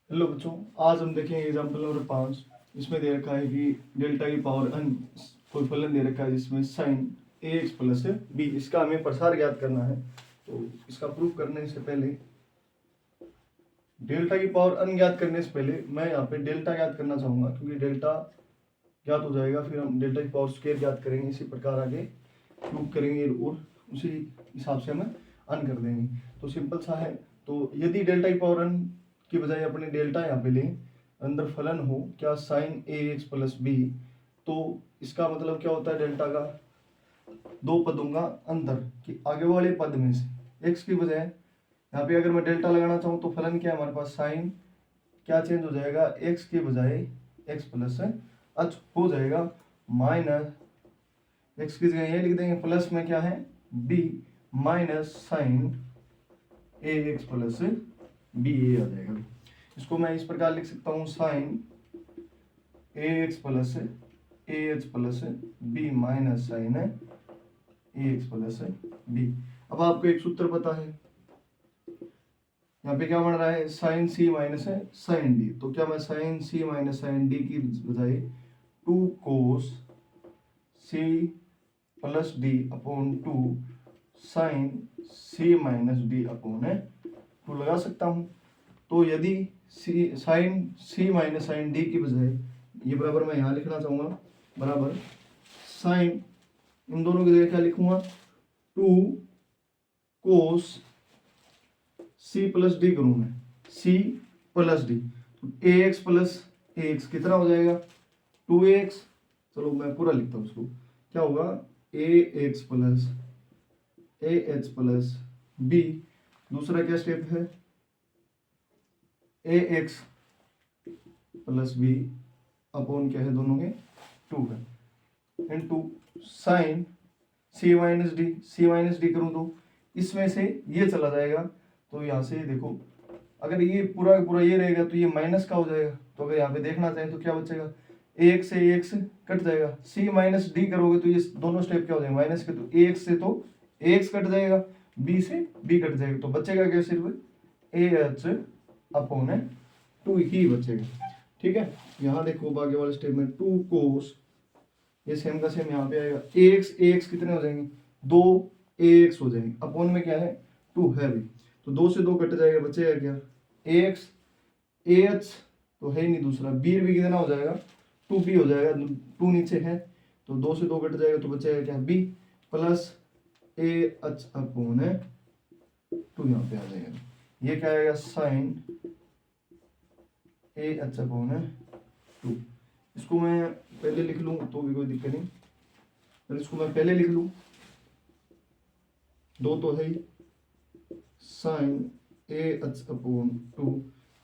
Hello बच्चों, आज हम देखेंगे एग्जाम्पल नंबर 5। इसमें दे रखा है कि डेल्टा की पावर n कोई फलन दे रखा है जिसमें sign a x plus B, इसका हमें प्रसार ज्ञात करना है। तो इसका प्रूफ करने से पहले, डेल्टा की पावर n ज्ञात करने से पहले मैं यहाँ पे डेल्टा ज्ञात करना चाहूँगा, क्योंकि डेल्टा ज्ञात हो जाएगा फिर हम डेल्टा की पावर स्क्वायर ज्ञात करेंगे। इसी प्रकार आगे प्रूफ करेंगे और उसी हिसाब से हम n कर देंगे। तो सिंपल सा है। तो यदि डेल्टा की पावर n की बजाय अपने डेल्टा यहाँ पे लें, अंदर फलन हो क्या sign a x plus B, तो इसका मतलब क्या होता है, डेल्टा का दो पदों का अंतर कि आगे वाले पद में से एक्स की बजाय यहाँ पे अगर मैं डेल्टा लगाना चाहूँ तो फलन क्या है हमारे पास, साइन क्या चेंज हो जाएगा, एक्स के बजाय एक्स प्लस एच हो जाएगा, माइनस एक्स की जगह ये लिख देंगे, प्लस में क्या है B minus sine a x plus B, ये आ जाएगा। इसको मैं इस प्रकार लिख सकता हूँ, sine a x plus a h plus b minus sine a x plus b. अब आपको एक सूत्र पता है, यहाँ पे क्या बन रहा है, साइन सी माइनस है साइन डी। तो क्या मैं sine c minus sine d की बजाय 2 cos c plus d upon 2 sine c minus d upon 2 लगा सकता हूँ। तो यदि sine c minus sine d की बजाय ये बराबर मैं यहाँ लिखना चाहूँगा, बराबर साइन इन दोनों की जगह क्या लिखूंगा, 2 कोस सी प्लस डी करूँ मैं, सी प्लस डी, तो ए एक्स प्लस ए एक्स कितना हो जाएगा 2x। चलो मैं पूरा लिखता हूँ उसको, क्या होगा a x plus a h plus b. दूसरा क्या स्टेप है, a x plus b upon क्या है दोनों के 2 है, into sine c minus d करूँ तो इसमें से ये चला जाएगा। तो यहाँ से देखो, अगर ये पूरा पूरा ये रहेगा तो ये माइनस का हो जाएगा। तो अगर यहाँ पे देखना चाहें तो क्या बचेगा, ए एक्स से ए एक्स कट जाएगा, सी माइनस डी करोगे तो ये दोनों स्टेप क्या हो जाएंगे माइनस के, तो ए एक्स से तो ए एक्स कट जाएगा, बी से बी कट जाएगा, तो बचेगा क्या, सिर्फ ए एच अपॉन 2 ही बचेगा। ठीक है, यहाँ देखो आगे वाले स्टेप में 2 कोस, ये सेम का सेम यहाँ पे आएगा, ए एक्स कितने हो जाएंगे, 2 ए एक्स हो जाएंगे, अपॉन में क्या है 2 है भी, तो 2 से 2 कट जाएगा, बचेगा क्या ए एक्स, ए एच तो है ही नहीं, दूसरा बी भी कितना हो जाएगा 2 बी हो जाएगा, 2 नीचे है तो 2 से 2 कट जाएगा, तो बचेगा क्या b plus a h upon 2 यहाँ पे आ जाएगा। ये क्या आएगा, साइन ए एच अपॉन 2। इसको मैं पहले लिख लूँ तो भी कोई दिक्कत नहीं, अगर इसको मैं पहले लिख लूँ, 2 तो है ही, साइन ए एच अपॉन 2,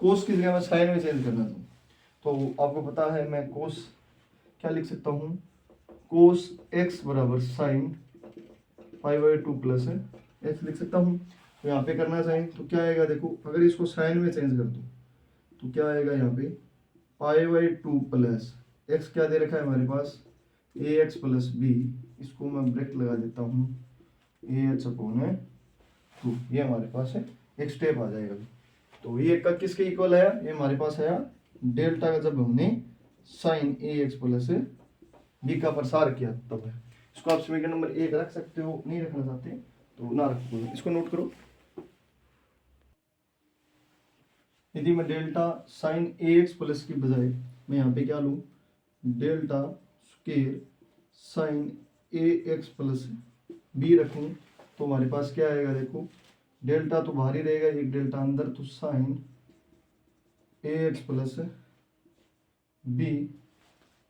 कोस की जगह मैं साइन में चेंज करना चाहूँ तो आपको पता है मैं कोस क्या लिख सकता हूँ, कोस एक्स बराबर sign pi by 2 plus x लिख सकता हूँ। तो यहाँ पे करना चाहें तो क्या आएगा, देखो अगर इसको साइन में चेंज कर दूँ तो क्या आएगा, यहाँ पे पाई बाई 2 प्लस एक्स क्या दे रखा है हमारे पास, ए एक्स प्लस बी, इसको मैं ब्रैकेट लगा देता हूँ ए एच अपॉन 2, ये हमारे पास है एक स्टेप आ जाएगा। तो ये का किसके इक्वल आया, ये हमारे पास आया डेल्टा का, जब हमने sign a x plus B का प्रसार किया तब है। इसको आप समीकरण नंबर 1 रख सकते हो, नहीं रखना चाहते तो ना रखो, इसको नोट करो। यदि मैं delta sine a x plus की बजाय मैं यहाँ पे क्या लूँ, delta square sine a x plus B रखूँ तो हमारे पास क्या आएगा, देखो डेल्टा तो बाहर ही रहेगा, एक डेल्टा अंदर, तो sign a x plus B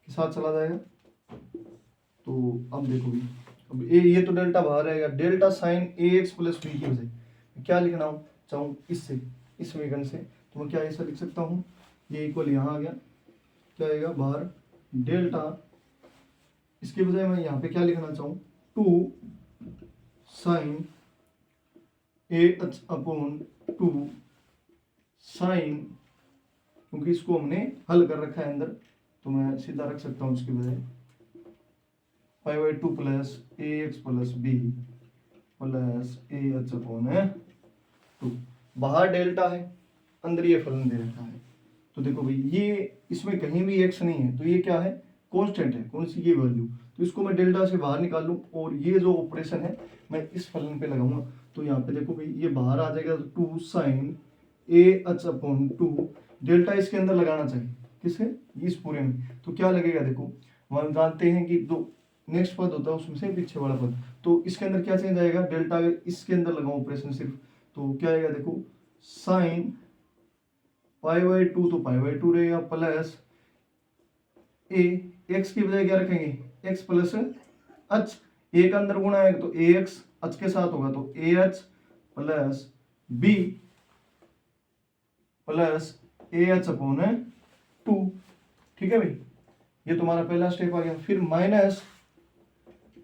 के साथ चला जाएगा। तो अब देखो भी, अब ये तो डेल्टा बाहर रहेगा, delta sine a x plus B की वजह क्या लिखना चाहूँ, इससे इस समीकरण से तो मैं क्या ऐसा लिख सकता हूँ, ये इक्वल यहाँ आ गया, क्या आएगा बाहर डेल्टा, इसके बजाय मैं यहाँ पे क्या लिखना चाहूँ, 2 sine a h upon 2 sine, क्योंकि इसको हमने हल कर रखा है अंदर तो मैं सीधा रख सकता हूँ इसके बजाय pi by 2 plus a x plus b plus a h upon 2। बाहर डेल्टा है, अंदर ये फलन दे रखा है, तो देखो भाई ये इसमें कहीं भी एक्स नहीं है, तो ये क्या है, कांस्टेंट है, कौन सी, ये वैल्यू। तो इसको मैं डेल्टा से बाहर निकाल लूँ और ये जो ऑपरेशन है मैं इस फलन पे लगाऊंगा। तो यहाँ पे देखो भाई ये बाहर आ जाएगा, तो 2 sin AH/2 डेल्टा इसके अंदर लगाना चाहिए, किसे, इस पूरे में। तो क्या लगेगा देखो, हम जानते हैं कि जो नेक्स्ट पद होता है उसमें से पीछे वाला पद, तो इसके अंदर क्या चेंज आएगा, डेल्टा अगर इसके अंदर लगाऊं ऑपरेशन सिर्फ, तो क्या आएगा देखो, साइन π/2 तो π/2 रहेगा, प्लस ए, एक्स की बजाय क्या रखेंगे, एक्स प्लस एच, ए का अंदर गुणा है तो ए एक्स एच के साथ होगा, तो a h plus b plus a h upon 2। ठीक है भाई, ये तुम्हारा पहला स्टेप आ गया। फिर माइनस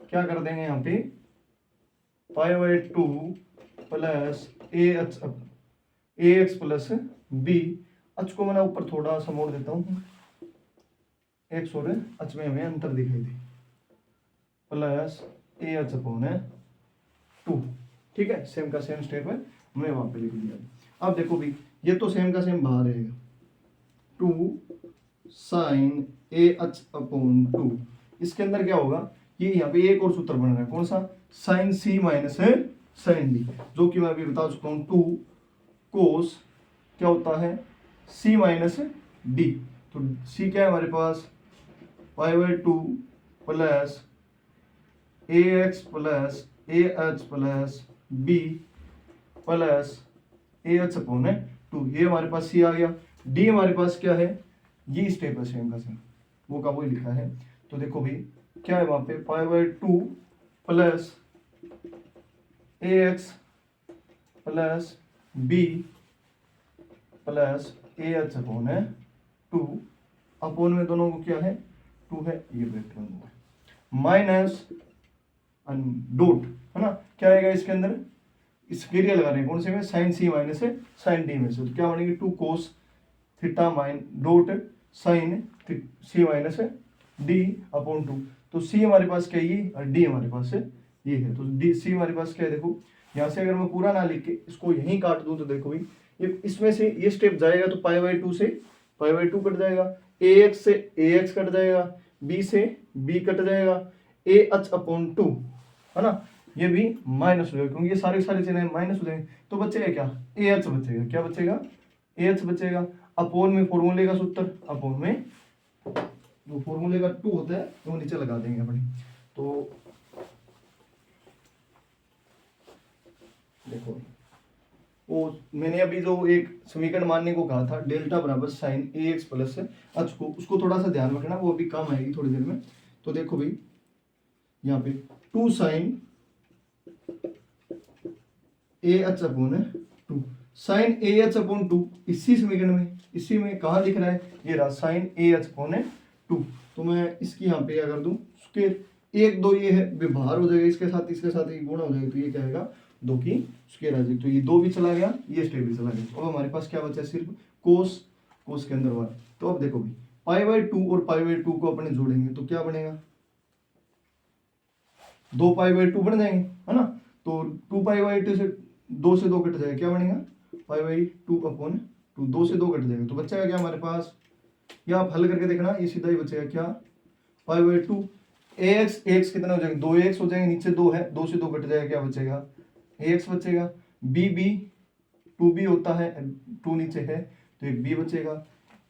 क्या कर देंगे यहाँ पे, π/2 plus a x plus B, H को मैंने ऊपर थोड़ा सा मोड़ देता हूँ, एक्स और एच में हमें अंतर दिखाई दे, प्लस ए एच अपॉन 2। ठीक है, सेम का सेम स्टेप है, हमने वहां पे लिख दिया। अब देखो भी ये तो सेम का सेम बाहर रहेगा, 2 sin AH/2, इसके अंदर क्या होगा, ये यहाँ पे एक और सूत्र बन रहा है, कौन सा, sin C minus sin D, जो कि मैं अभी बता चुका हूँ, 2 cos क्या होता है, C माइनस D। तो C क्या है हमारे पास, π/2 plus AX plus AH plus B plus AH/2, ये हमारे पास C आ गया। D हमारे पास क्या है, ये स्टेप है सेम का सेम, वो का वही लिखा है। तो देखो भी क्या है वहां पे, π/2 plus AX plus B plus AH/2, upon में दोनों को क्या है, 2 है, ये ब्रैकेट बन हुआ है, माइनस डॉट, है ना, क्या आएगा इसके अंदर, इस एरिया लगा रहे हैं कौन से में, sine c minus sine d में से, तो क्या बनेगी, 2 कोस थीटा माइन डॉट sine c minus d upon 2। तो सी हमारे पास क्या है ये, और डी हमारे पास ये है, तो डी सी हमारे पास क्या है, देखो यहाँ से अगर मैं पूरा ना लिख के इसको यहीं काट दूं, तो देखो भाई ये इसमें से ये स्टेप जाएगा, तो π/2 से π/2 कट जाएगा, ax से ax कट जाएगा, b से b कट जाएगा, AH/2, है ना, ये भी माइनस हो जाएगा, क्योंकि ये सारी चीजें माइनस हो जाएंगे, तो बचेगा क्या, AH बचेगा, क्या बचेगा, AH बचेगा। अपोन में फॉर्मूले का सूत्र, अपोन में जो फॉर्मूले का 2 होता है वो नीचे लगा देंगे अपने। तो देखो वो मैंने अभी जो एक समीकरण मानने को कहा था, डेल्टा बराबर साइन AX प्लस एच को, उसको थोड़ा सा ध्यान रखना, वो अभी काम आएगी थोड़ी देर में। तो देखो भाई यहाँ पे 2 sin AH/2, साइन AH/2 इसी समीकरण में, इसी में कहाँ दिख रहा है, ये रहा साइन AH/2। तो मैं इसकी यहाँ पे क्या कर दूं, स्क्वायर, 1 2 ये है बाहर हो जाएगा, इसके साथ ये गुणा हो जाएगा, तो ये क्या आएगा, 2 की स्क्वायर आ जाएगी, तो ये 2 भी चला गया, ये स्टेप भी चला गया। अब हमारे पास क्या बचा है, सिर्फ कोस के अंदर वाला। तो अब देखो भाई π/2 और π/2 को अपने जोड़ेंगे तो क्या बनेगा, 2 π/2 बन जाएंगे, है ना, तो 2 π/2 से 2 से 2 कट जाएगा, क्या बनेगा, π/2/2, 2 से 2 कट जाएगा, तो बचेगा क्या हमारे पास, या आप हल करके देखना, ये सीधा ही बचेगा क्या, π/2 ax कितना हो जाएगा, 2ax हो जाएंगे, नीचे 2 है, 2 से 2 कट जाएगा, क्या बचेगा, ax बचेगा, b 2b होता है, 2 नीचे है तो एक b बचेगा,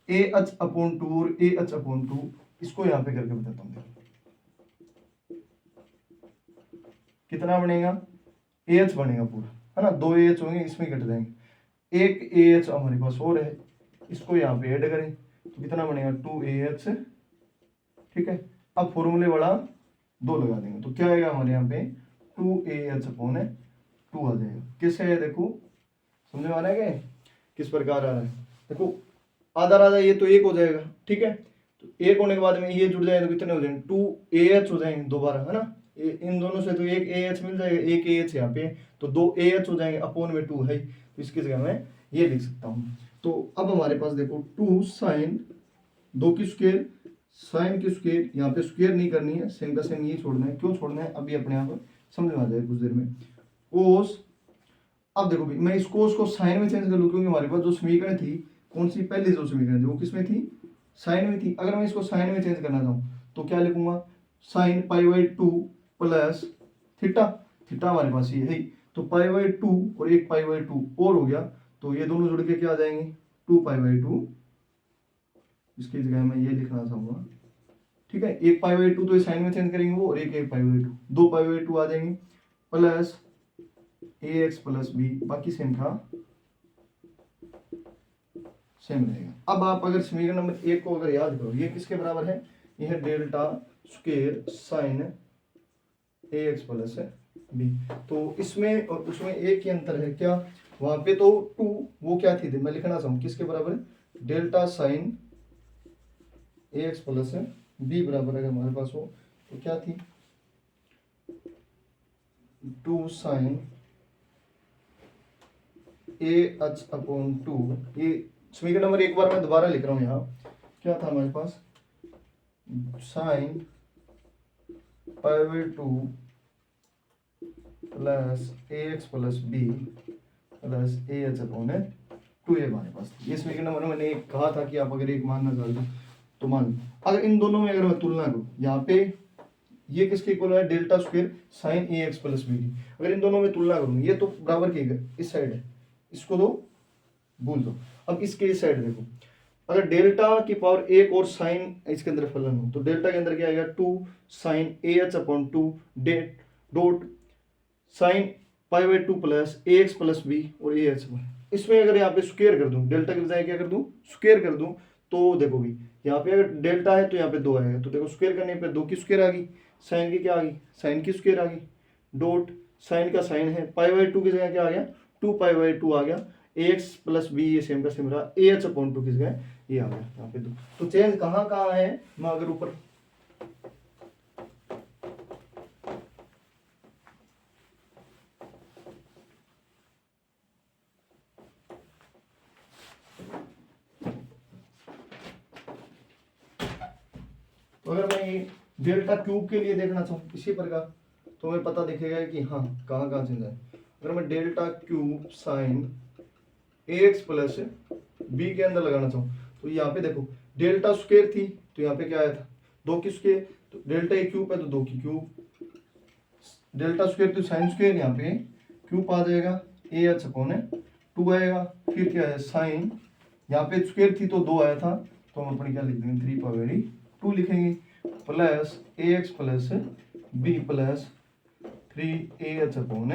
AH/2 और AH/2, इसको यहाँ पे करके बताता हूँ, कितना बनेगा, AH बनेगा पूरा, है ना, 2 AH होंगे, इसमें कट जाएंगे, एक AH हमारे पास और है, इसको यहाँ पे ऐड करें तो कितना बनेगा, 2 AH। ठीक है, अब फॉर्मूले वाला 2 लगा देंगे, तो क्या आएगा हमारे यहाँ पे, 2 AH/2 आ जाएगा। कैसे है देखो, समझ में आ रहा है किस प्रकार आ रहा है, देखो आधा ये तो 1 हो जाएगा, ठीक है, तो 1 होने के बाद में ये जुड़ जाए तो कितने हो जाएंगे, 2 AH हो जाएंगे दोबारा, है ना, इन दोनों से तो एक AH मिल जाएगा, एक AH यहाँ पे, तो 2 AH हो जाएंगे, अपोन में 2 है, तो इसकी जगह मैं ये लिख सकता हूँ। तो अब हमारे पास देखो 2 साइन 2 की स्क्वायर साइन की स्क्वायर, यहाँ पे स्क्वायर नहीं करनी है, सेम का सेम ये छोड़ना है, क्यों छोड़ना है अभी अपने आप समझ में आ जाएगा कुछ देर में। कोस, अब देखो भाई मैं इस कोस को साइन में चेंज कर लूँ, क्योंकि हमारे पास जो समीकरण थी कौन सी पहली जो समीकरण थी वो किसमें थी, साइन में थी। अगर मैं इसको साइन में चेंज करना चाहूँ तो क्या लिखूंगा, sign pi by two plus theta, theta हमारे पास ये है, तो पाई बाई टू और एक पाई बाई टू और हो गया, तो ये दोनों जुड़ के क्या आ जाएंगे, टू पाई बाई टू। इसकी जगह मैं ये लिखना चाहूंगा, ठीक है, एक पाई बाई टू तो ये साइन में चेंज करेंगे वो, और एक पाई बाई टू, दो पाई बाई टू आ जाएंगे, plus a x plus B, बाकी सेम था, सेम रहेगा। अब आप अगर समीकरण नंबर एक को अगर याद करो, ये किसके बराबर है, ये है delta square sine a x plus B. तो इसमें और उसमें एक ही अंतर है, क्या, वहां पे तो टू, वो क्या थी, मैं लिखना चाहूँ किसके बराबर है, delta sine a x plus b बराबर अगर हमारे पास हो तो क्या थी, two sine a h upon two. ये समीकरण नंबर एक बार मैं दोबारा लिख रहा हूँ यहाँ, क्या था हमारे पास, sine pi by two plus a x plus b plus a h upon two, ये हमारे पास थी। ये समीकरण नंबर मैंने कहा था कि आप अगर एक मानना चाहते तो मान लो। अगर इन दोनों में अगर मैं तुलना करूँ, यहाँ पे ये किसके इक्वल है, delta square sine a x plus B की। अगर इन दोनों में तुलना करूँ, ये तो बराबर के इस साइड है, इसको तो भूल दो। अब इसके इस साइड देखो, अगर डेल्टा की पावर एक और साइन इसके अंदर फलन हो तो डेल्टा के अंदर क्या आएगा, two sine a h upon two dot sine pi by two plus a x plus b और ए एच। इसमें अगर यहाँ पे स्क्वायर कर दूं, डेल्टा के बजाय क्या कर दूं, स्क्वायर कर दूं, तो देखो भी यहाँ पे अगर डेल्टा है तो यहाँ पे दो आएगा, तो देखो स्क्वायर करने पे दो की स्क्वायर आ गई, साइन की क्या आ गई, साइन की स्क्वायर आ गई, डॉट साइन का साइन है, पाई बाई टू की जगह क्या आ गया, टू पाई बाई टू आ गया, ए एक्स प्लस बी ये सेम का सेम रहा, ए एच अपॉन टू की जगह ये आ गया यहाँ पे दो। तो चेंज कहाँ कहाँ है, मैं अगर ऊपर तो अगर मैं ये डेल्टा क्यूब के लिए देखना चाहूँ इसी प्रकार, तो हमें पता दिखेगा कि हाँ कहाँ कहाँ चेंज है। अगर मैं delta cube sign a x plus B के अंदर लगाना चाहूँ, तो यहाँ पे देखो डेल्टा स्क्वायर थी तो यहाँ पे क्या आया था, दो की स्क्वायर, तो डेल्टा ए क्यूब है तो दो की क्यूब, डेल्टा स्क्वायर तो साइन स्क्वायर, यहाँ पे क्यूब आ जाएगा, ए एच अपॉन टू आएगा, फिर क्या है साइन, यहाँ पे स्क्वायर थी तो दो आया था, तो हम अपनी क्या लिख देंगे, थ्री पावर टू लिखेंगे, plus a x plus b plus three a h upon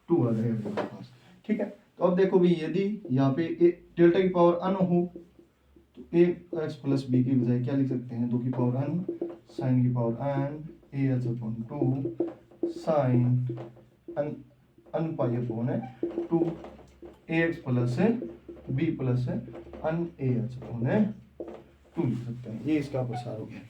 two आ जाएगा हमारे पास। ठीक है, तो अब देखो भी यदि यहाँ पे डेल्टा की पावर अन हो तो ए एक्स प्लस बी की बजाय क्या लिख सकते हैं, दो की पावर अन, साइन की power n, a h upon two sine n pi upon two a x plus b plus n a h upon two लिख सकते हैं। ये इसका प्रसार हो गया।